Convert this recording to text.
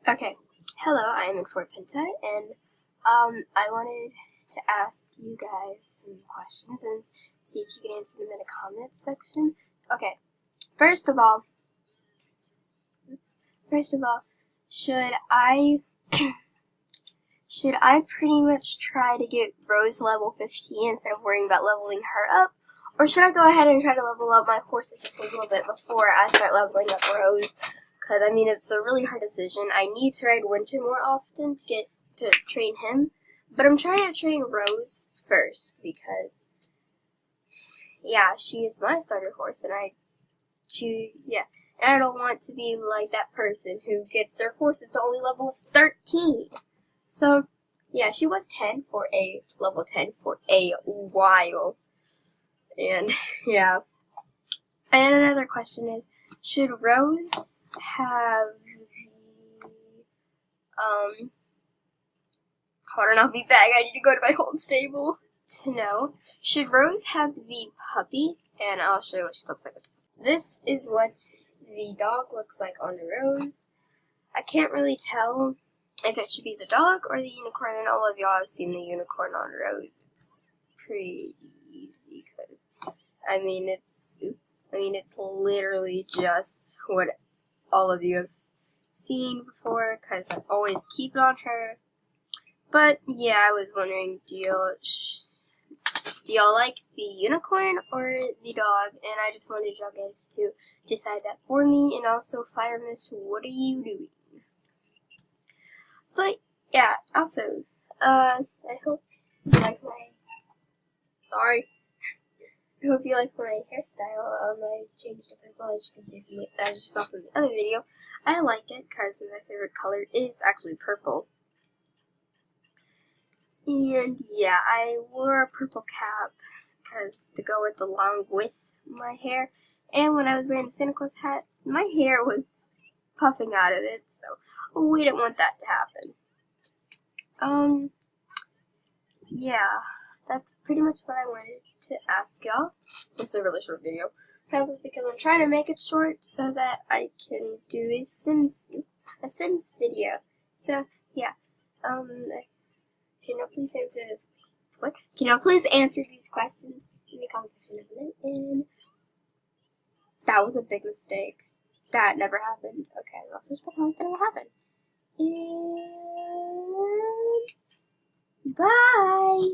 Okay, hello, I am in Fort Pinta, and I wanted to ask you guys some questions and see if you can answer them in the comments section. Okay, first of all, should I should I pretty much try to get Rose level 15 instead of worrying about leveling her up, or should I go ahead and try to level up my horses just a little bit before I start leveling up Rose? Because, I mean, it's a really hard decision. I need to ride Winter more often to get to train him. But I'm trying to train Rose first because, yeah, she is my starter horse. And I don't want to be like that person who gets their horses to only level 13. So, yeah, she was 10 for a level 10 for a while. And, yeah. And another question is, should Rose have hold on, I'll be back. I need to go to my home stable to know. Should Rose have the puppy? And I'll show you what she looks like. This is what the dog looks like on Rose. I can't really tell if it should be the dog or the unicorn, and all of y'all have seen the unicorn on Rose. It's pretty easy because, I mean, it's literally just what all of you have seen before because I always keep it on her. But yeah, I was wondering, do y'all like the unicorn or the dog? And I just wanted y'all guys to decide that for me. And also, Fire Mist, what are you doing? But yeah, also, I hope you like my. Sorry. I hope you like my hairstyle. I changed the purple, as you can see from as you saw from the other video. I like it because my favorite color is actually purple. And yeah, I wore a purple cap because to go along with my hair. And when I was wearing the Santa Claus hat, my hair was puffing out of it, so we didn't want that to happen. Yeah, that's pretty much what I wanted to ask y'all. It's a really short video. Probably because I'm trying to make it short so that I can do a Sims video. So yeah, can you please answer this? What? Can you please answer these questions in the comment section below? And that was a big mistake. That never happened. Okay, let's just pretend that never happened. And bye.